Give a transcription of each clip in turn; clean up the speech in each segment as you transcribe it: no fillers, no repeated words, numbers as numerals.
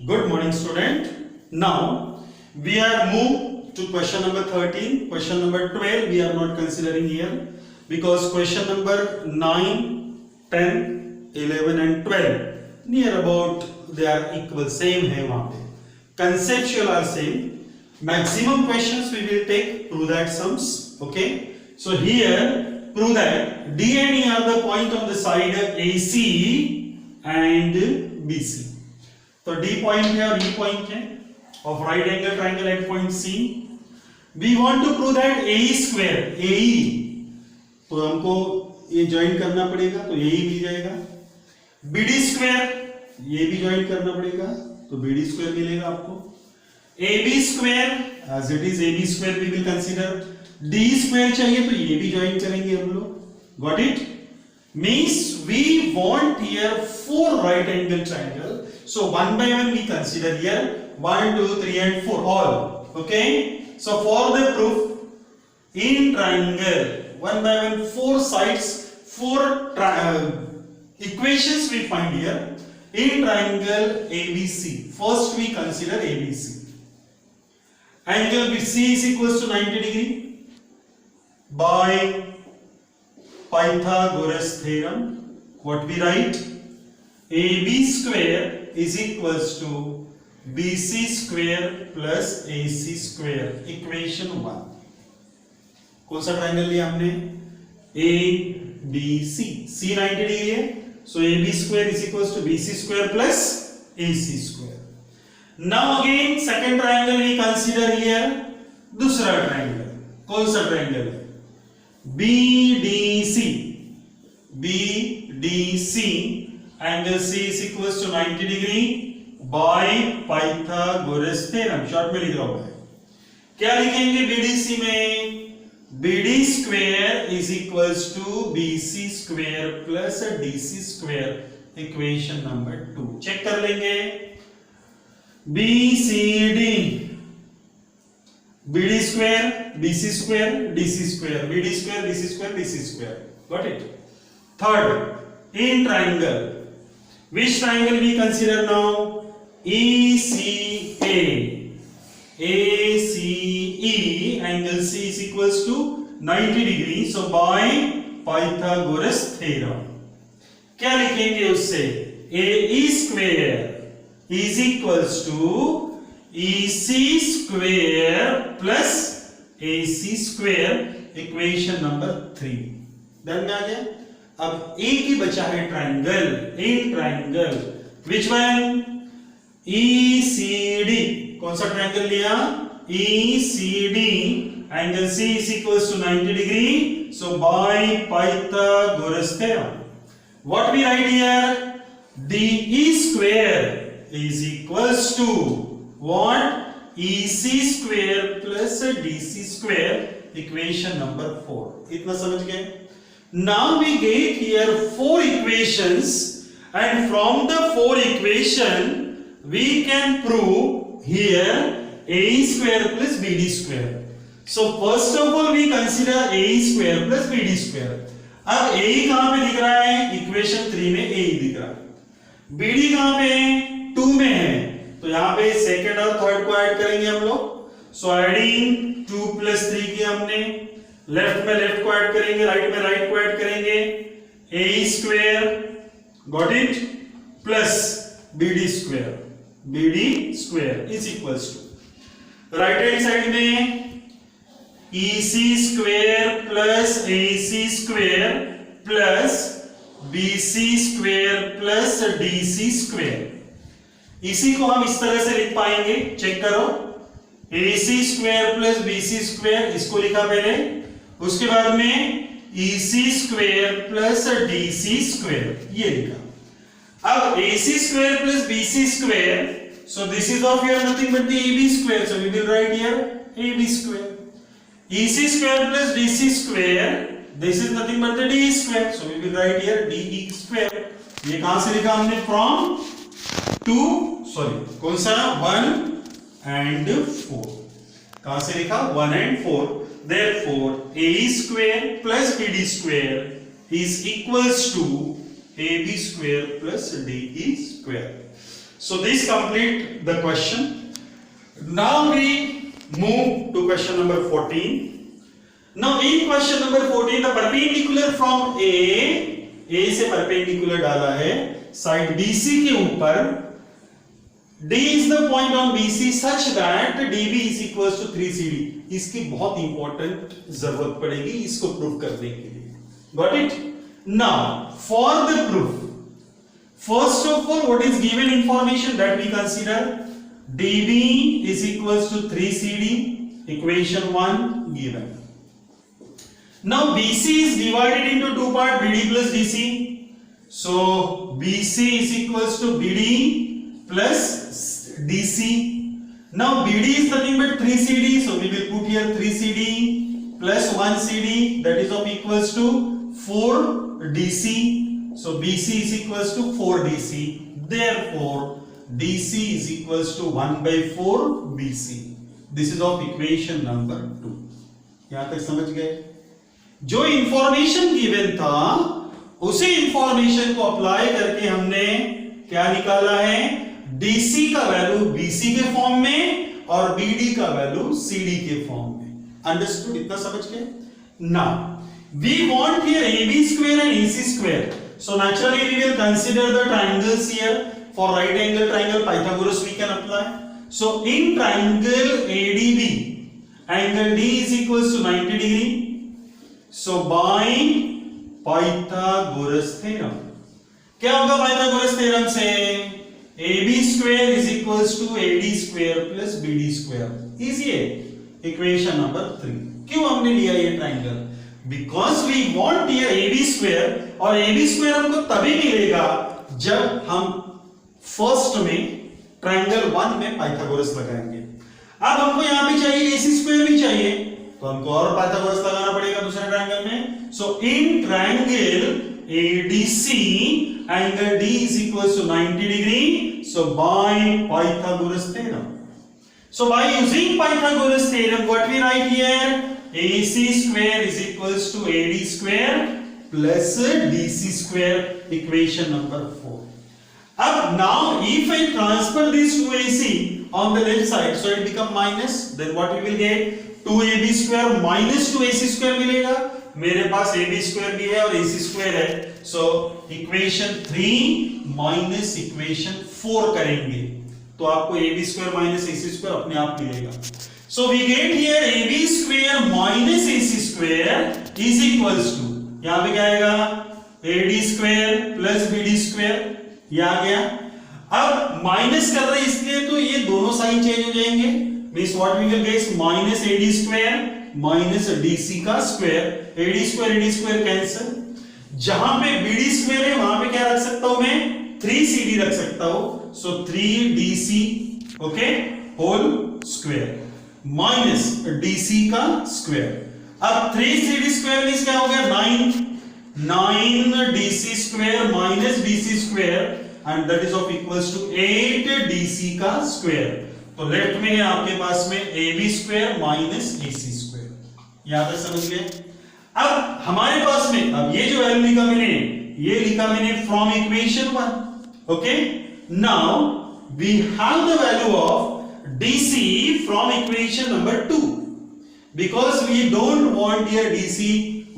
Good morning, student. Now we are moved to question number 13. Question number 12 we are not considering here because question number 9, 10, 11 and 12 near about they are equal, same है वहाँ पे. Conceptual are same. Maximum questions we will take. Prove that sums. Okay. So here prove that D and E are the point on the side AC and BC. तो D point है और E point है of right angle triangle at point C. We want to prove that AE square AE, तो हमको ये join करना पड़ेगा तो AE मिल जाएगा. BD स्क्वायर ये भी ज्वाइन करना पड़ेगा तो BD स्क्वायर मिलेगा आपको. AB square as it is AB square we will consider. D square चाहिए तो ये भी ज्वाइन करेंगे हम लोग. Got it? Means we want here 4 right angle triangle. So one by one we consider here 1, 2, 3 and 4 all. Okay. So for the proof in triangle one by one 4 sides 4 equations we find here in triangle ABC. First we consider ABC. Angle BC is equals to 90 degree by Pythagoras theorem. What we write? AB square is equals to BC square plus AC square. Equation 1. कौन सा triangle लिया हमने? ABC. C 90 degree है, so AB square is equals to BC square plus AC square. Now again second triangle we consider here. दूसरा triangle. कौन सा triangle है? BDC. BDC angle C is equals to 90 degree by Pythagoras theorem. Short में लिख रहा हूं. क्या लिखेंगे BDC में? BD square is equals to BC square plus DC square. Equation number 2. Check कर लेंगे. BCD BD square, BC square, DC square, BD square, BC square, DC square. Got it? Third, in triangle, which triangle we consider now? ECA. ACE angle C is equals to 90 degree. So by Pythagoras theorem, क्या लिखेंगे उससे? AE square is equals to EC square plus AC square. Equation number 3. ध्यान में आ गया? अब एक ही बचा है triangle. In triangle which one? ECD. कौन सा ट्रायंगल लिया? ECD angle C is equals to 90 degree. So by Pythagoras theorem, what we write here? DE square is equals to what? EC square plus DC square. Equation number 4. इतना समझ गए? Now we get here 4 equations, and from the 4 equation we can prove here AE square plus BD square. So first of all we consider AE square plus BD square. अब AE कहां पे दिख रहा है? Equation 3 में AE दिख रहा है. BD कहां पे है? 2 में है. तो यहाँ पे सेकेंड और थर्ड को ऐड करेंगे हम लोग. सो एडिंग 2 plus 3 किया हमने. लेफ्ट में लेफ्ट को ऐड करेंगे, राइट में राइट को ऐड करेंगे. AE square, got it, plus BD square. BD square is equals to right hand side में EC square plus AC square plus BC square plus DC square. इसी को हम इस तरह से लिख पाएंगे. चेक करो. AC square plus BC square, इसको लिखा पहले. उसके बाद में EC square plus DC square, ये लिखा. अब AC square plus BC square, so this is of here nothing but the AB square, so we will write here AB square. EC square plus DC square, this is nothing but the DE square, so we will write here DE square. ये कहां से लिखा हमने? From 2, sorry, कौन सा? 1 and 4. कहां से लिखा? 1 and 4. Therefore AE square plus BD square is equals to AB square plus DE square. So this complete the question. Now we move to question number 14. Now in question number 14, the perpendicular from A से perpendicular डाला है side BC के ऊपर. D is the point on BC such that DB is equals to 3CD. इसकी बहुत important जरूरत पड़ेगी इसको प्रूव करने के लिए. Got it? Now for the proof, first of all, what is given information that we consider? DB is equals to 3CD. Equation 1 given. Now BC is divided into two parts, BD plus DC. So BC is equals to BD plus DC. Now BD is nothing but 3CD, so we will put here 3CD plus 1CD, that is of equals to 4DC. So BC is equals to 4DC. Therefore DC is equals to 1 by 4 BC. This is of equation number 2. यहां तक समझ गए? जो information given था उसी information को apply करके हमने क्या निकाला है? DC का वैल्यू BC के फॉर्म में और BD का वैल्यू CD के फॉर्म में. अंडरस्टूड? इतना समझ गए? Now we want here AB square and AC square. So naturally we will consider the triangles here. For right angle triangle Pythagoras we can apply. So in triangle ADB, angle D is equals to 90 degree. So by Pythagoras theorem, क्या होगा Pythagoras theorem से? AB square is equals to AD square plus BD square. Easy है. Equation number 3. क्यों हमने लिया ये triangle? Because we want here AB square, और AB square हमको तभी मिलेगा जब हम फर्स्ट में ट्रायंगल 1 में पाइथागोरस लगाएंगे. अब हमको यहां पे चाहिए AC स्क्वायर भी चाहिए, तो हमको और पाइथागोरस लगाना पड़ेगा दूसरे ट्रायंगल में. So in triangle ADC angle D is equals to 90 degree. So by Pythagoras theorem. So by using Pythagoras theorem, what we write here? AC square is equals to AD square plus DC square. Equation number 4. Up now, if I transfer this to AC on the left side, so it become minus, then what we will get? 2AB square minus 2AC square मिलेगा. मेरे पास AB square भी है और AC square है. So equation 3 minus equation 4 करेंगे तो आपको AB square minus AC square अपने आप मिलेगा. So we get here AB square minus AC square is equals to, यहाँ पे क्या आएगा? AD square plus BD square. ये आ गया. अब माइनस कर रहे इसलिए तो ये दोनों साइन चेंज हो जाएंगे. Means what we will get? Minus AD square minus DC का स्क्वायर. AD square cancel. जहां पे BD स्क्वायर है वहां पे क्या रख सकता हूं मैं? 3CD रख सकता हूं. So 3DC okay whole square minus DC का स्क्वायर. अब 3CD स्क्वायर मींस क्या हो गया? 9 DC square minus DC square and that is of equals to 8 DC का square. तो लेफ्ट में है आपके पास में AB square minus AC square. याद है? समझ गए? अब हमारे पास में अब ये जो वैल्यू लिखा मैंने, ये लिखा मैंने from equation 1. Okay, now we have the value of DC from equation number 2. Because we don't want here DC,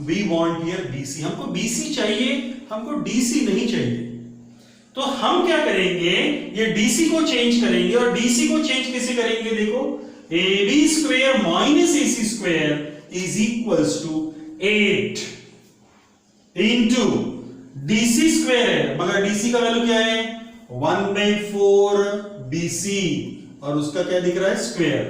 we want here BC. हमको BC चाहिए, हमको DC नहीं चाहिए. तो हम क्या करेंगे? ये DC को चेंज करेंगे. और DC को चेंज कैसे करेंगे? देखो, AB square minus AC square is equals to 8 into DC square है, मगर DC का वैल्यू क्या है? 1 by 4 BC और उसका क्या दिख रहा है? स्क्वायर.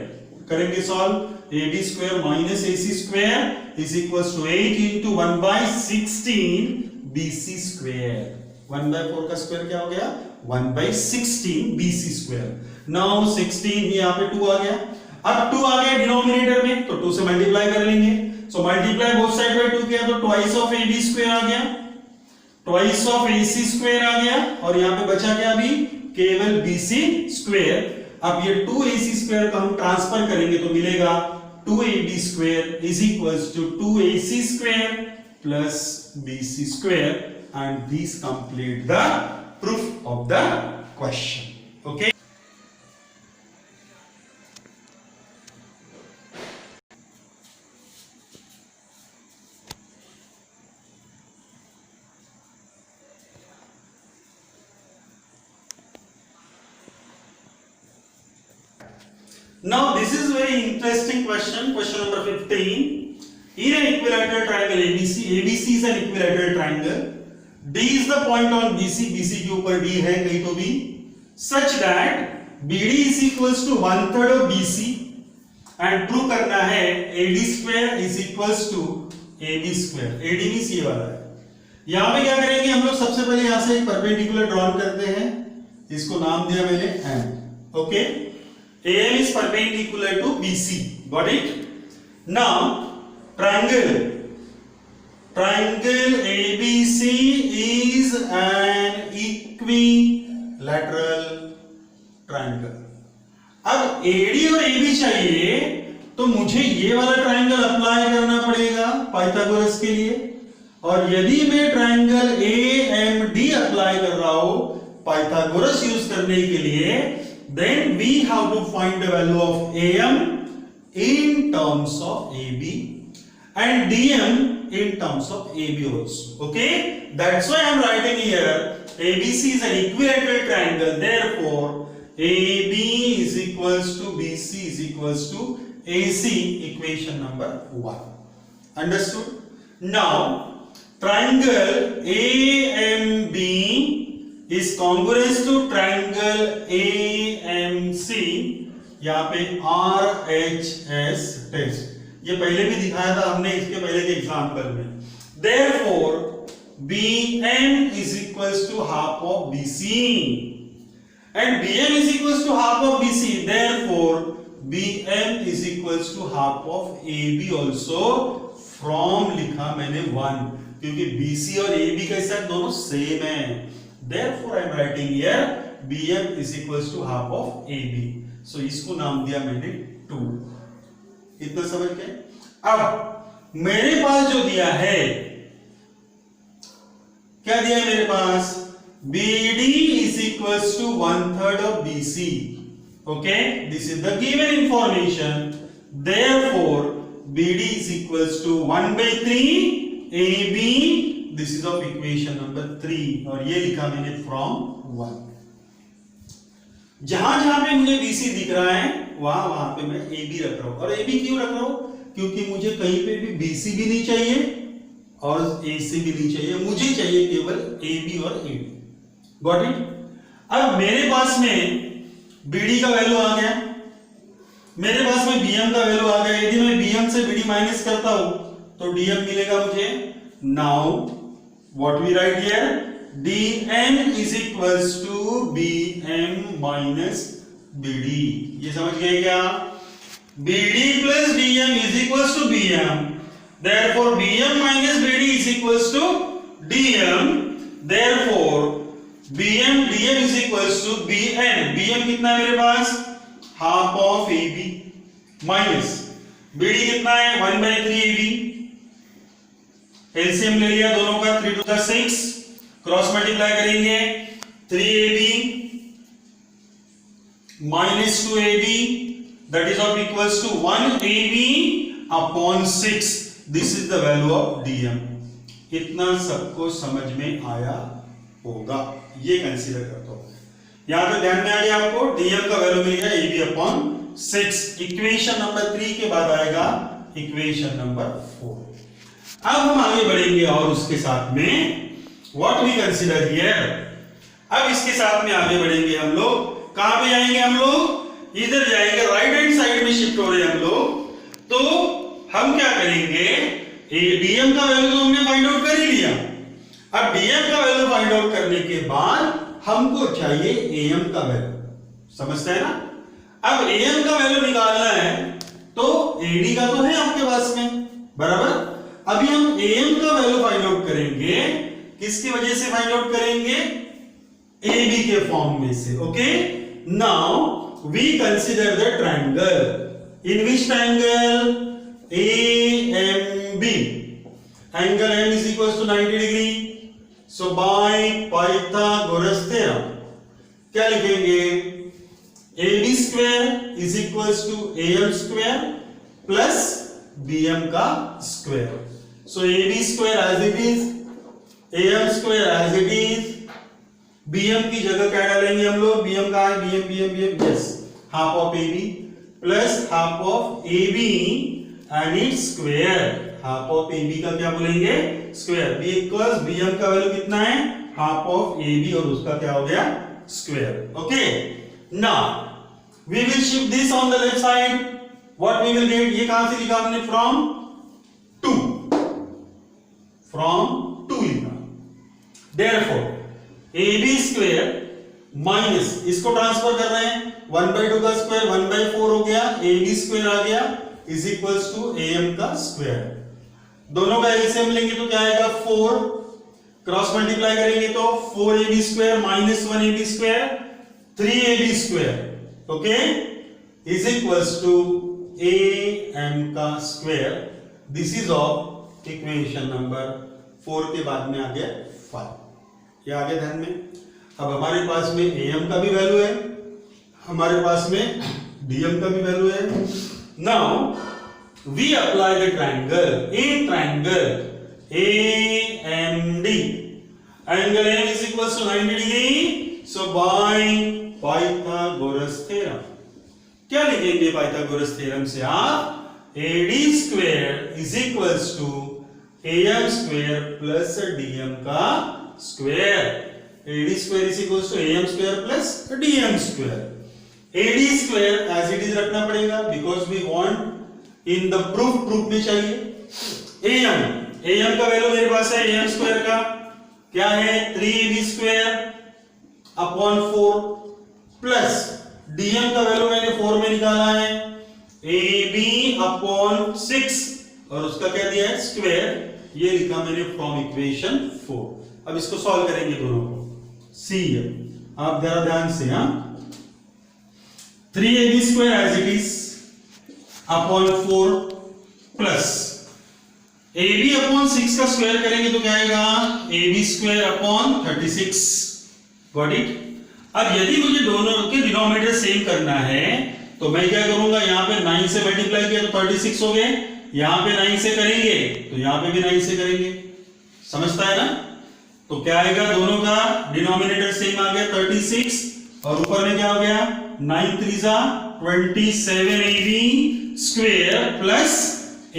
करेंगे solve. AB square minus AC square is equals to 8 into 1 by 16 BC square. 1 by 4 का स्क्वायर क्या हो गया? 1 by 16 BC square. Now 16 यहाँ पे 2 आ गया. अब 2 आ गया डिनोमिनेटर में, तो 2 से मल्टीप्लाई कर लेंगे. So multiply both side by 2 किया तो twice of AB square आ गया, twice of AC square आ गया, और यहाँ पे बचा क्या अभी? केवल BC square. अब ये 2AC square का हम ट्रांसफर करेंगे तो मिलेगा 2AB square is equals to 2AC square plus BC square, and these complete the proof of the question. Okay. Now this is very interesting question number 15. In an equilateral triangle ABC is an equilateral triangle. D is the point on BC के ऊपर D है कहीं तो भी, such that BD is equals to 1/3 of BC and prove करना है AD square is equals to AB square. AD means ये वाला है। यहाँ पे क्या करेंगे हम लोग, सबसे पहले यहाँ से एक परपेंडिकुलर ड्रॉ करते हैं, इसको नाम दिया मैंने M. Okay, AM is perpendicular to BC. Got it? Now, triangle ABC is an equilateral triangle. अब AD और AB चाहिए तो मुझे ये वाला ट्रायंगल अप्लाई करना पड़ेगा पाइथागोरस के लिए, और यदि मैं ट्रायंगल AMD अप्लाई कर रहा हूं पाइथागोरस यूज करने के लिए, then we have to find the value of AM in terms of AB and DM in terms of AB also. Okay, that's why I am writing here ABC is an equilateral triangle, therefore AB is equals to BC is equals to AC, equation number 1. Understood? Now triangle AMB is congruous to triangle AMC, यहाँ पे RHS test, ये पहले भी दिखाया था हमने इसके पहले के एग्जाम्पल में. Therefore BM is equals to half of BC and BM is equals to half of BC, therefore BM is equals to half of AB also. From लिखा मैंने 1 क्योंकि BC और AB का साथ दोनों सेम है. Therefore I am writing here BM is equals to half of AB. So इसको नाम दिया मैंने 2. इतना समझ गए? अब मेरे पास जो दिया है, क्या दिया है मेरे पास? BD is equals to 1/3 of BC. Okay, this is the given information. Therefore BD is equals to 1/3 AB. This is of equation number 3 और ये लिखा मैंने from 1. जहां पे मुझे BC दिख रहा है वहां पे मैं AB रख रहा हूं. और AB क्यों रख रहा हूं? क्योंकि मुझे कहीं पे भी BC भी नहीं चाहिए और AC भी नहीं चाहिए, मुझे चाहिए केवल AB और AD. Got it? अब मेरे पास में BD का वैल्यू आ गया, मेरे पास में BM का वैल्यू आ गया. यदि मैं BM से BD माइनस करता हूं तो DM मिलेगा मुझे. Now what we write here, DM is equals to BM minus BD. ये समझ गए क्या? BD plus DM is equals to BM, therefore BM minus BD is equals to DM, therefore BM DM is equals to BM. BM कितना है मेरे पास? half of AB minus BD कितना है? 1/3 AB. LCM ले लिया दोनों का, 3 to the 6, क्रॉस मल्टीप्लाई करेंगे 3AB minus 2AB that is of equals to 1AB upon 6. This is the value of DM. इतना सबको समझ में आया होगा, ये कंसीडर करता हूं. यहां पे ध्यान में आ गया आपको, DM का वैल्यू मिल गया AB upon 6. इक्वेशन नंबर 3 के बाद आएगा इक्वेशन नंबर 4. अब हम आगे बढ़ेंगे और उसके साथ में व्हाट वी कंसीडर हियर. अब इसके साथ में आगे बढ़ेंगे हम लोग. कहां पे जाएंगे हम लोग? इधर जाएंगे, राइट हैंड साइड में शिफ्ट हो रहे हैं हम लोग. तो हम क्या करेंगे, DM का वैल्यू तो हमने फाइंड आउट कर ही लिया. अब DM का वैल्यू फाइंड आउट करने के बाद हमको चाहिए AM का वैल्यू. समझते हैं ना? अब AM का वैल्यू निकालना है तो AD का तो है आपके पास में, बराबर. अभी हम AM का वैल्यू फाइंड आउट करेंगे. किसकी वजह से फाइंड आउट करेंगे? AB के फॉर्म में से. Okay, now we consider the triangle. In which triangle? AMB. Angle M is equals to 90 degree. So by Pythagoras theorem क्या लिखेंगे? AD square is equals to AM square plus BM का square. So AD square as it is, AM square as it is. BM की जगह क्या डालेंगे हम लोग? BM का है BM yes, half of AB plus half of AB and its square. Half of AB का क्या बोलेंगे? स्क्वायर. बिकॉज़ BM का वैल्यू कितना है? हाफ ऑफ AB और उसका क्या हो गया? Square. Okay. Now we will shift this on the left side. What we will get? ये कहां से लिखा हमने? फ्रॉम 2 लिखा. देयरफॉर AB स्क्वायर माइनस इसको ट्रांसफर कर रहे हैं 1/2 का स्क्वायर 1/4 हो गया. AB स्क्वायर आ गया इज इक्वल्स टू AM का स्क्वायर. दोनों का एलसीएम लेंगे तो क्या आएगा? 4. क्रॉस मल्टीप्लाई करेंगे तो 4AB square minus 1AB square 3AB square. Okay, is equals to AM का square. This is of equation number 4 के बाद में आ गया 5. ये आ गया ध्यान में. अब हमारे पास में AM का भी वैल्यू है, हमारे पास में DM का भी वैल्यू है. Now we apply the triangle. In triangle AMD, angle AM is equals to 90 degree. So by Pythagoras theorem, क्या लिखेंगे Pythagoras theorem से आप? AD square is equals to AM square plus DM का square. AD square is equals to AM square plus DM square. AD square as it is रखना पड़ेगा because we want in the proof में चाहिए. AM का value मेरे पास है AM square का क्या है? 3AB square upon 4 plus DM का वैल्यू मैंने 4 में निकाला है AB अपॉन 6 और उसका क्या दिया है? स्क्वायर. ये लिखा मैंने फ्रॉम इक्वेशन 4. अब इसको सॉल्व करेंगे दोनों को. सी आप जरा ध्यान से. 3AB square as it is upon 4 plus AB upon 6 का स्क्वायर करेंगे तो क्या आएगा? AB square upon 36. Got it. अब यदि मुझे दोनों के डिनोमिनेटर सेम करना है तो मैं क्या करूंगा? यहां पे 9 से मल्टीप्लाई किया तो 36 हो गए. यहां पे 9 से करेंगे तो यहां पे भी 9 से करेंगे. समझता है ना? तो क्या आएगा? दोनों का डिनोमिनेटर सेम आ गया 36 और ऊपर में क्या हो गया? 9 3 27 AB square plus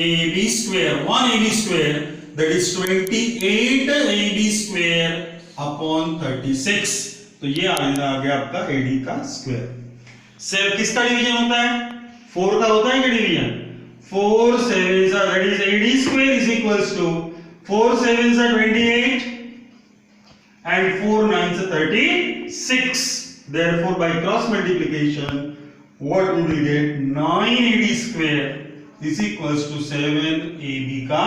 AB square 1AB square that is 28 AB square upon 36. तो ये आ गया आपका AD का स्क्वायर. से किसका डिवीजन होता है? 4 का होता है क्या division? 4 7s are that is AD square is equals to 4 7s are 28 and 4 9s are 36. Therefore by cross multiplication what we will get? 9AD square is equals to 7AB का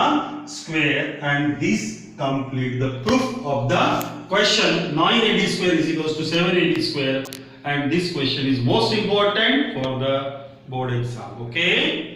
square and this complete the proof of the question. 9AD square is equals to 7AD square and this question is most important for the board exam. Okay.